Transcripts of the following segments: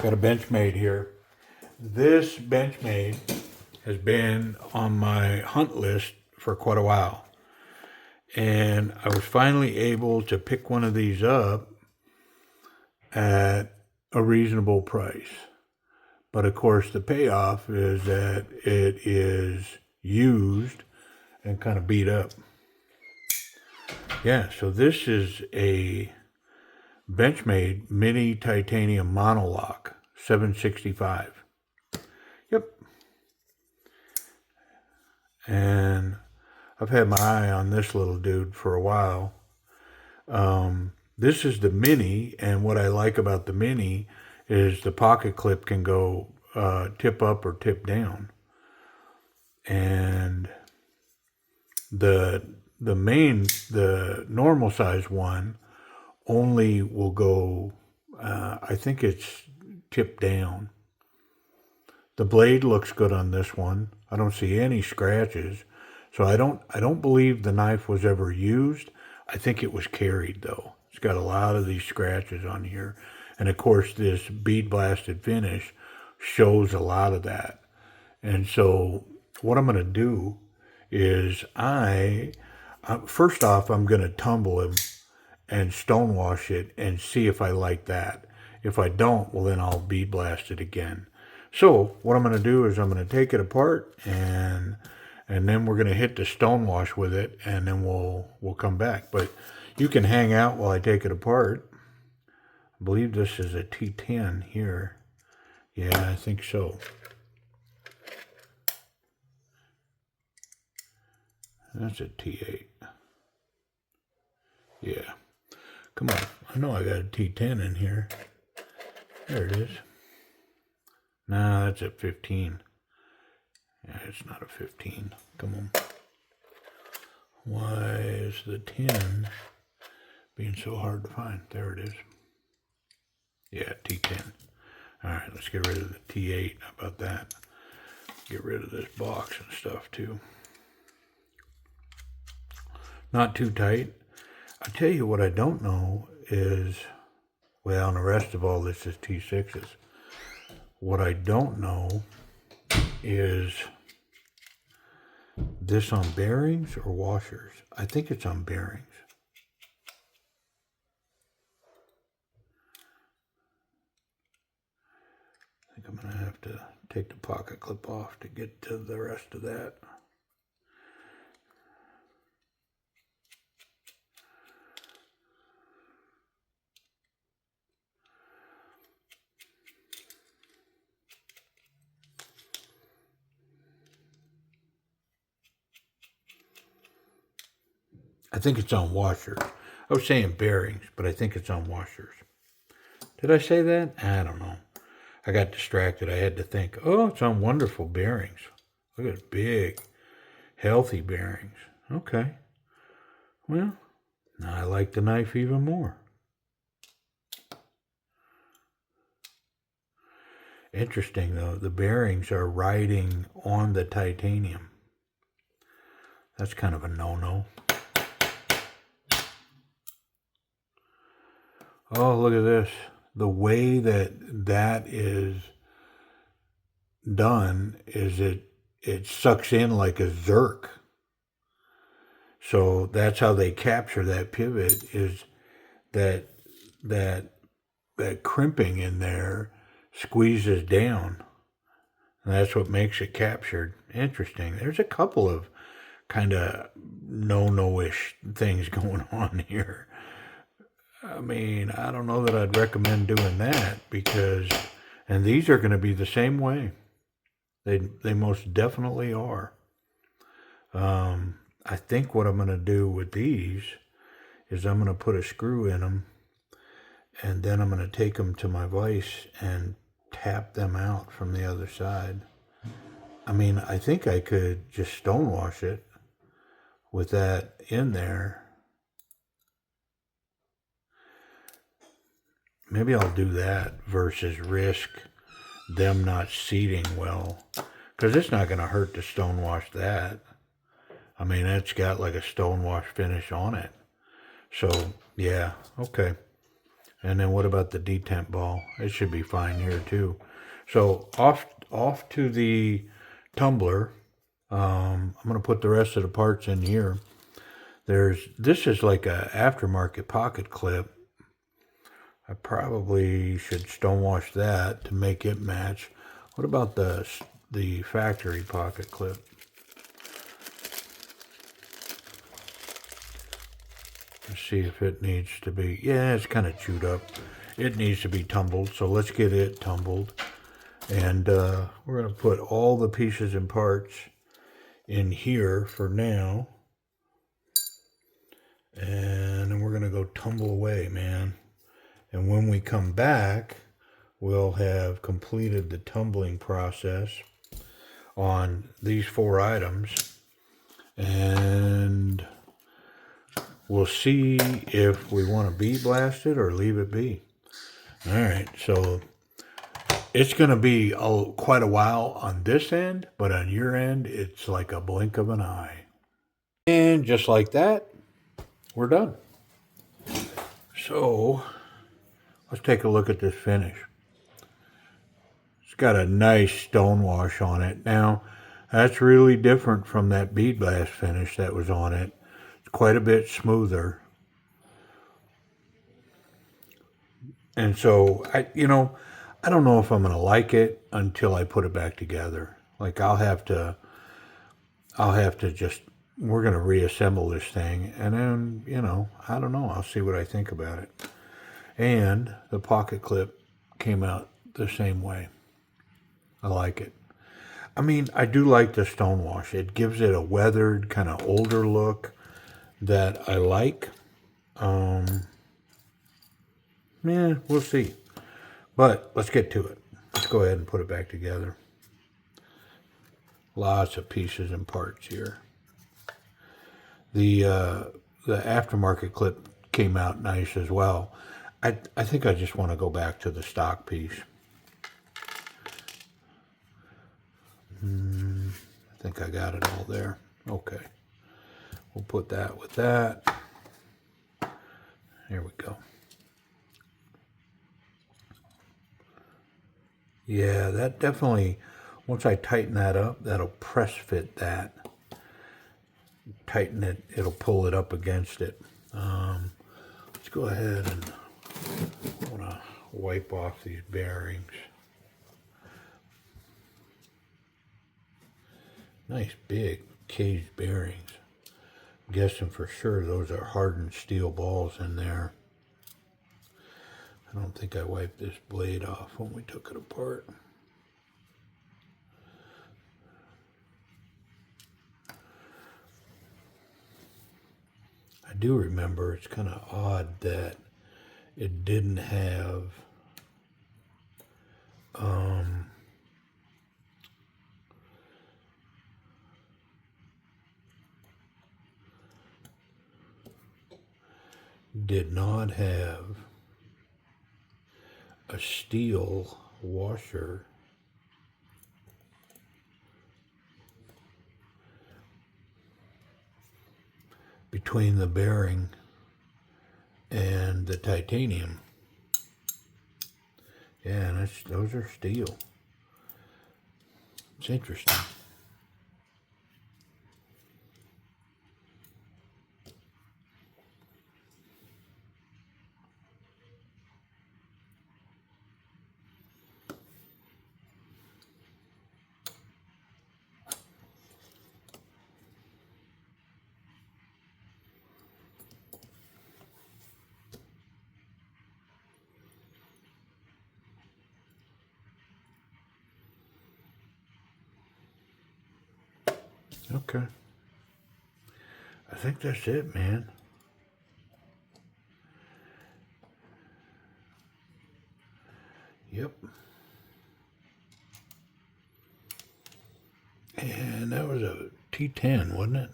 Got a Benchmade here. This Benchmade has been on my hunt list for quite a while. And I was finally able to pick one of these up at a reasonable price. But of course, the payoff is that it is used and kind of beat up. Yeah, so this is a Benchmade Mini Titanium Monolock 765. Yep. And I've had my eye on this little dude for a while. This is the Mini, and what I like about the Mini is the pocket clip can go tip up or tip down. And the normal size one only will go, I think it's tipped down. The blade looks good on this one. I don't see any scratches. So I don't believe the knife was ever used. I think it was carried though. It's got a lot of these scratches on here. And of course this bead blasted finish shows a lot of that. And so what I'm going to do is first off, I'm going to tumble him and stonewash it and see if I like that. If I don't, well then I'll bead blast it again. So what I'm going to do is I'm going to take it apart and then we're going to hit the stonewash with it, and then we'll come back. But you can hang out while I take it apart. I believe this is a T10 here. Yeah, I think so. That's a T8. Yeah. Come on. I know I got a T10 in here. There it is. Nah, that's a 15. Yeah, it's not a 15. Come on. Why is the 10 being so hard to find? There it is. Yeah, T10. All right, let's get rid of the T8. How about that? Get rid of this box and stuff too. Not too tight. I tell you what I don't know is, well, and the rest of all this is T6s. What I don't know is this on bearings or washers? I think it's on bearings. I think I'm going to have to take the pocket clip off to get to the rest of that. I think it's on washers. I was saying bearings, but I think it's on washers. Did I say that? I don't know. I got distracted. I had to think, oh, it's on wonderful bearings. Look at big, healthy bearings. Okay. Well, now I like the knife even more. Interesting, though. The bearings are riding on the titanium. That's kind of a no-no. Oh, look at this. The way that is done is it sucks in like a zerk. So that's how they capture that pivot, is that crimping in there squeezes down. And that's what makes it captured. Interesting. There's a couple of kind of no-ish things going on here. I mean, I don't know that I'd recommend doing that because, and these are going to be the same way. They most definitely are. I think what I'm going to do with these is I'm going to put a screw in them, and then I'm going to take them to my vise and tap them out from the other side. I mean, I think I could just stonewash it with that in there. Maybe I'll do that versus risk them not seating well, because it's not going to hurt to stonewash that. I mean, it's got like a stonewash finish on it. So, yeah, okay. And then what about the detent ball? It should be fine here too. So off to the tumbler. I'm gonna put the rest of the parts in here. This is like a aftermarket pocket clip. I probably should stonewash that to make it match. What about the factory pocket clip? Let's see if it needs to be, yeah, it's kind of chewed up. It needs to be tumbled, so let's get it tumbled. And we're going to put all the pieces and parts in here for now. And then we're going to go tumble away, man. And when we come back, we'll have completed the tumbling process on these 4 items. And we'll see if we want to bead blast it or leave it be. All right, so it's going to be quite a while on this end, but on your end, it's like a blink of an eye. And just like that, we're done. So let's take a look at this finish. It's got a nice stonewash on it. Now, that's really different from that bead blast finish that was on it. It's quite a bit smoother. And so, I don't know if I'm going to like it until I put it back together. Like I'll have to just, we're going to reassemble this thing. And then, I don't know. I'll see what I think about it. And the pocket clip came out the same way. I like it. I mean, I do like the stonewash. It gives it a weathered, kind of older look that I like. Yeah, we'll see. But let's get to it. Let's go ahead and put it back together. Lots of pieces and parts here. The aftermarket clip came out nice as well. I think I just want to go back to the stock piece. I think I got it all there. Okay. We'll put that with that. Here we go. Yeah, that definitely, once I tighten that up, that'll press fit that. Tighten it, it'll pull it up against it. Let's go ahead and I want to wipe off these bearings. Nice big caged bearings. I'm guessing for sure those are hardened steel balls in there. I don't think I wiped this blade off when we took it apart. I do remember it's kind of odd that it didn't have did not have a steel washer between the bearing and the titanium. Yeah, those are steel. It's interesting. Okay. I think that's it, man. Yep. And that was a T10, wasn't it?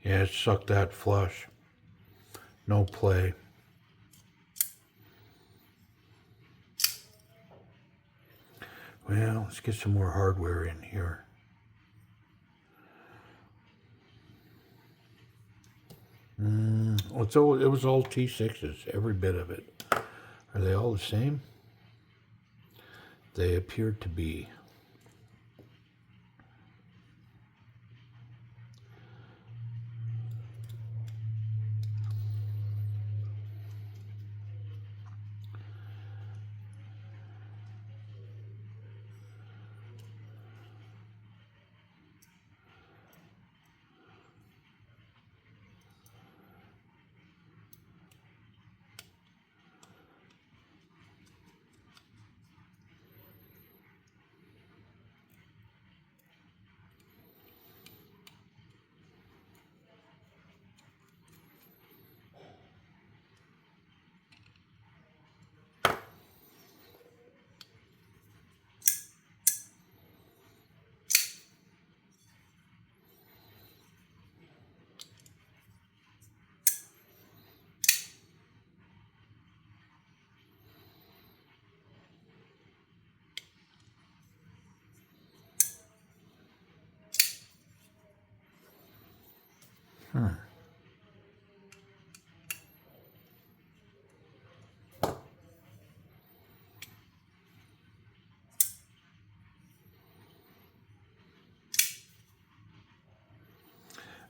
Yeah, it sucked that flush. No play. Well, let's get some more hardware in here. Well, it was all T6s, every bit of it. Are they all the same? They appear to be.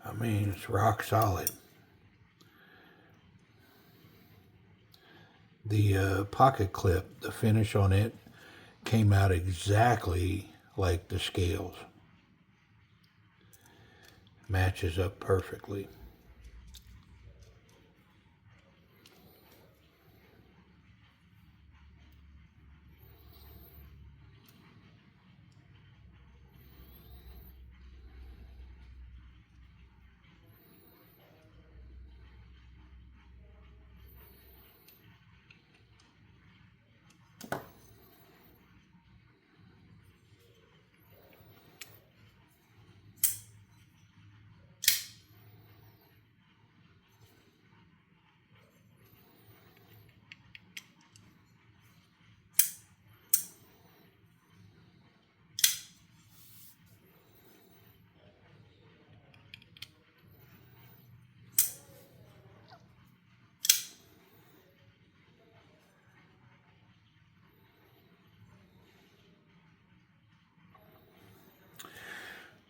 I mean, it's rock solid. The pocket clip, the finish on it came out exactly like the scales. Matches up perfectly.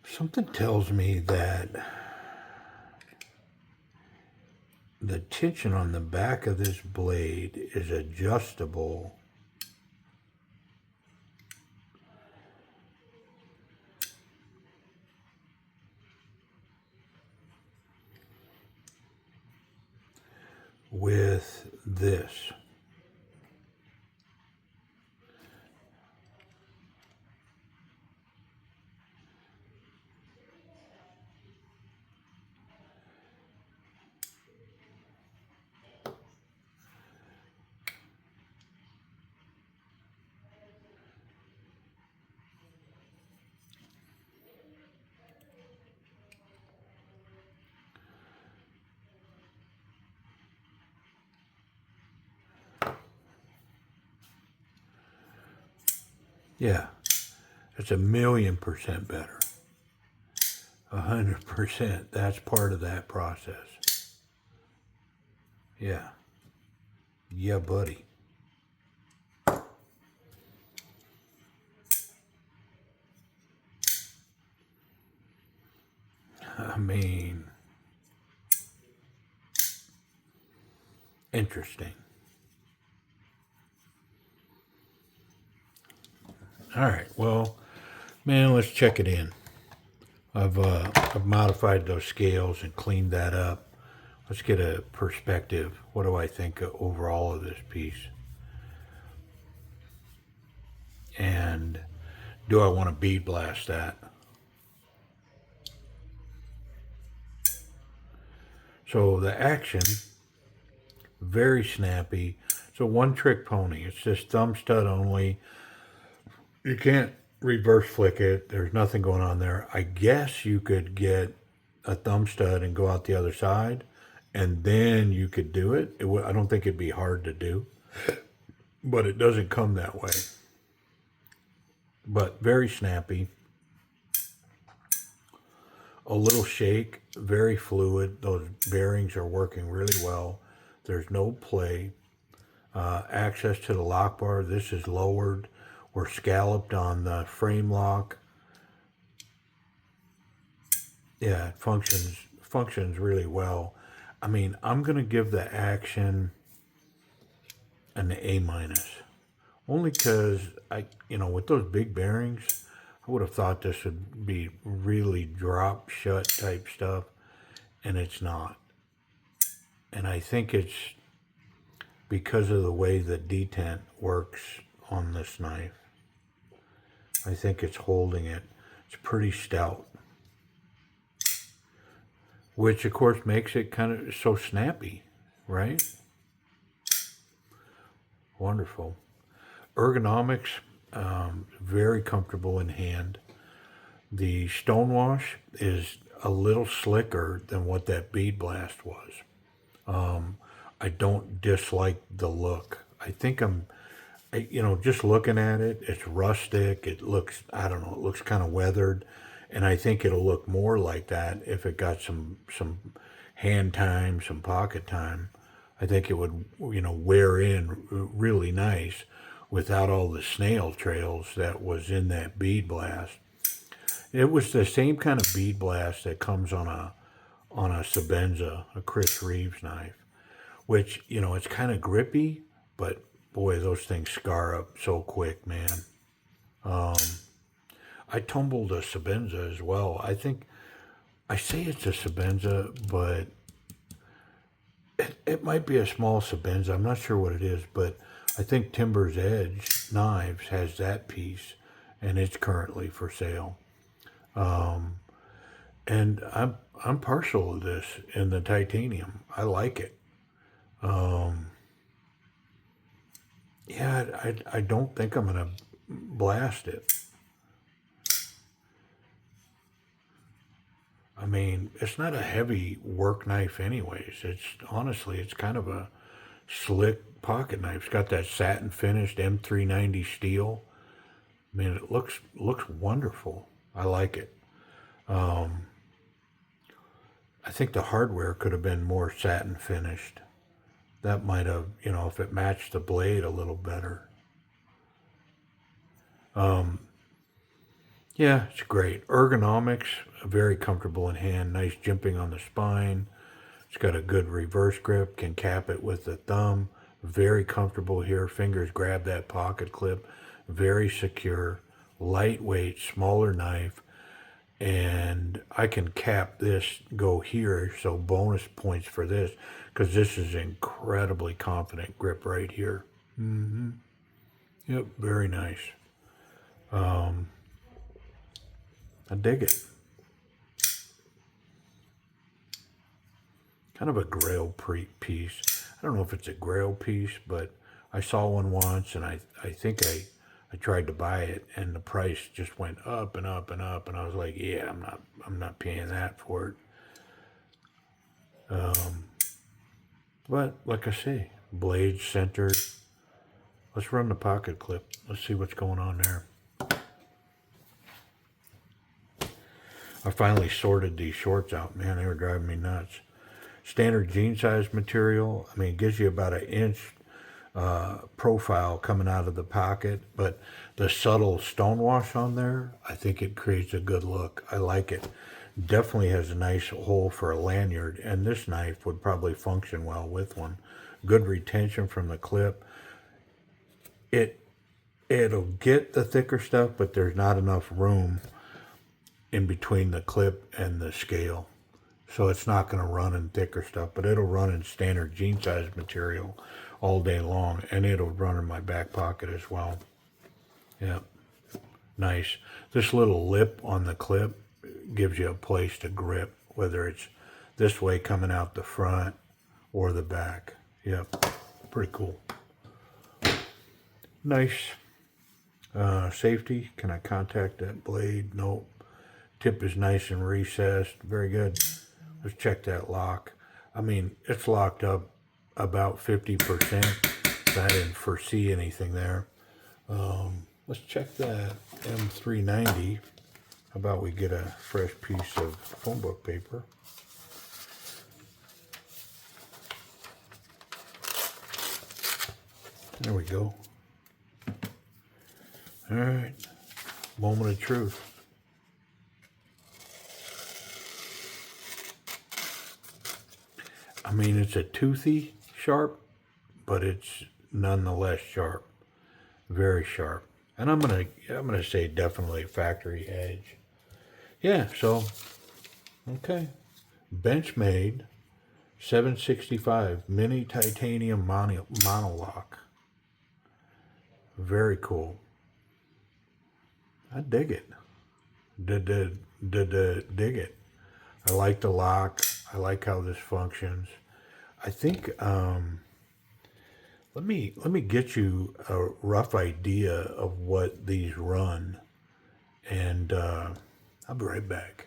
Something tells me that the tension on the back of this blade is adjustable with this. Yeah, it's 1,000,000% better. 100%. That's part of that process. Yeah. Yeah, buddy. I mean, interesting. All right. Well, man, let's check it in. I've modified those scales and cleaned that up. Let's get a perspective. What do I think overall of this piece? And do I want to bead blast that? So the action, very snappy. It's a one trick pony. It's just thumb stud only. You can't reverse flick it. There's nothing going on there. I guess you could get a thumb stud and go out the other side, and then you could do it. I don't think it'd be hard to do, but it doesn't come that way. But very snappy. A little shake, very fluid. Those bearings are working really well. There's no play. Access to the lock bar. This is lowered. We're scalloped on the frame lock. Yeah, it functions really well. I mean, I'm gonna give the Action an A minus, only because with those big bearings, I would have thought this would be really drop shut type stuff, and it's not. And I think it's because of the way the detent works on this knife. I think it's holding it. It's pretty stout, which of course makes it kind of so snappy, right? Wonderful. Ergonomics, very comfortable in hand. The stonewash is a little slicker than what that bead blast was. I don't dislike the look. I think just looking at it, it's rustic. It looks, I don't know, it looks kind of weathered. And I think it'll look more like that if it got some hand time, some pocket time. I think it would, wear in really nice without all the snail trails that was in that bead blast. It was the same kind of bead blast that comes on a Sebenza, a Chris Reeves knife, which, it's kind of grippy, but boy, those things scar up so quick, man. I tumbled a Sebenza as well. I say it's a Sebenza, but it might be a small Sebenza. I'm not sure what it is, but I think Timber's Edge Knives has that piece, and it's currently for sale. And I'm partial to this in the titanium. I like it. Yeah, I don't think I'm gonna blast it. I mean, it's not a heavy work knife anyways. It's kind of a slick pocket knife. It's got that satin finished M390 steel. I mean, it looks wonderful. I like it. I think the hardware could have been more satin finished. That might have, if it matched the blade a little better. Yeah, it's great. Ergonomics, very comfortable in hand. Nice jimping on the spine. It's got a good reverse grip. Can cap it with the thumb. Very comfortable here. Fingers grab that pocket clip. Very secure. Lightweight, smaller knife. And I can cap this, go here. So bonus points for this, because this is incredibly confident grip right here. Yep, very nice. I dig it. Kind of a grail piece. I don't know if it's a grail piece, but I saw one once, and I think I tried to buy it, and the price just went up and up and up, and I was like, yeah, I'm not paying that for it. But like I say, blade centered. Let's run the pocket clip. Let's see what's going on there. I finally sorted these shorts out. Man, they were driving me nuts. Standard jean size material. I mean, it gives you about an inch profile coming out of the pocket, but the subtle stonewash on there, I think it creates a good look. I like it. Definitely has a nice hole for a lanyard, and this knife would probably function well with one. Good retention from the clip. It'll get the thicker stuff, but there's not enough room in between the clip and the scale. So it's not going to run in thicker stuff, but it'll run in standard jean size material all day long, and it'll run in my back pocket as well. Yep. Nice. This little lip on the clip gives you a place to grip, whether it's this way coming out the front or the back. Yep. Pretty cool. Nice. Safety. Can I contact that blade? Nope. Tip is nice and recessed. Very good. Let's check that lock. I mean, it's locked up about 50%. I didn't foresee anything there. Let's check that M390. How about we get a fresh piece of phone book paper? There we go. All right. Moment of truth. I mean, it's a toothy sharp, but it's nonetheless sharp. Very sharp. And I'm gonna say definitely factory edge. Yeah, so okay. Benchmade 765 mini titanium monolock. Very cool. I dig it. Dig it. I like the lock. I like how this functions. I think let me get you a rough idea of what these run, and I'll be right back.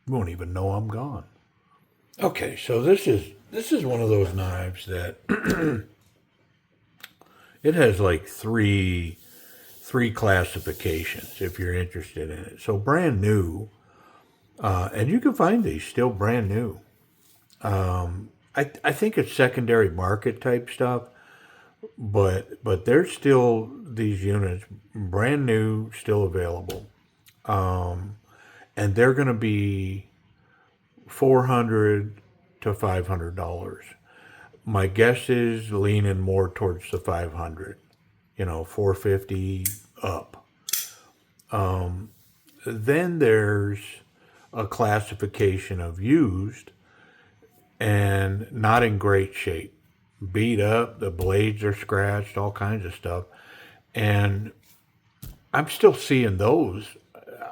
You won't even know I'm gone. Okay, so this is one of those knives that it has like three classifications if you're interested in it. So brand new, and you can find these still brand new. I think it's secondary market type stuff, but there's still these units brand new, still available, and they're going to be $400 to $500. My guess is leaning more towards the 500. 450 up. Then there's a classification of used and not in great shape. Beat up, the blades are scratched, all kinds of stuff. And I'm still seeing those,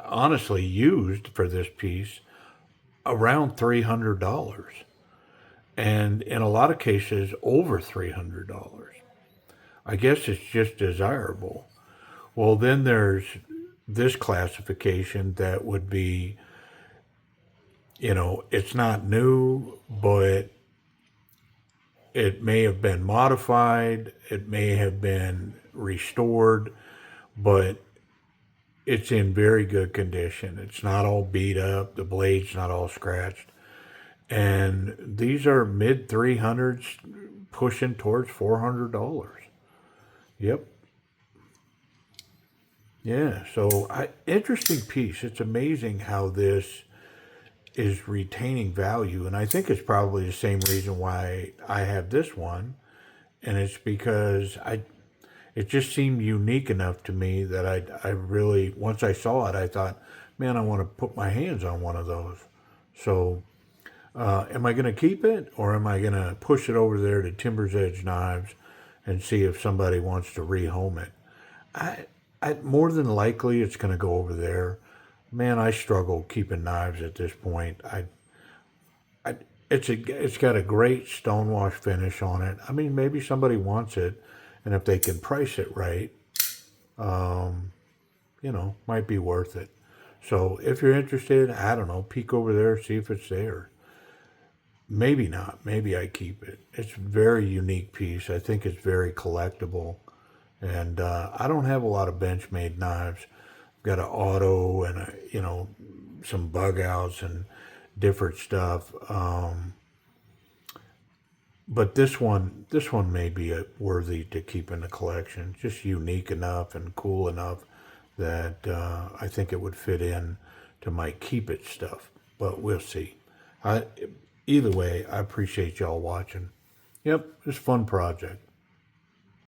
honestly, used for this piece around $300. And in a lot of cases, over $300. I guess it's just desirable. Well, then there's this classification that would be, it's not new, but it may have been modified, it may have been restored, but it's in very good condition. It's not all beat up, the blade's not all scratched. And these are mid 300s pushing towards $400. Yep. Yeah, so interesting piece. It's amazing how this is retaining value, and I think it's probably the same reason why I have this one, and it's because it just seemed unique enough to me that I really, once I saw it, I thought, man, I want to put my hands on one of those. So, am I going to keep it, or am I going to push it over there to Timber's Edge Knives and see if somebody wants to rehome it? I more than likely it's going to go over there. Man, I struggle keeping knives at this point. It's got a great stonewash finish on it. I mean, maybe somebody wants it, and if they can price it right, might be worth it. So if you're interested, I don't know, peek over there, see if it's there. Maybe not. Maybe I keep it. It's a very unique piece. I think it's very collectible. And I don't have a lot of Benchmade knives. I've got an auto and some bug outs and different stuff. But this one may be worthy to keep in the collection. Just unique enough and cool enough that I think it would fit in to my keep it stuff. But we'll see. Either way, I appreciate y'all watching. Yep, it's a fun project.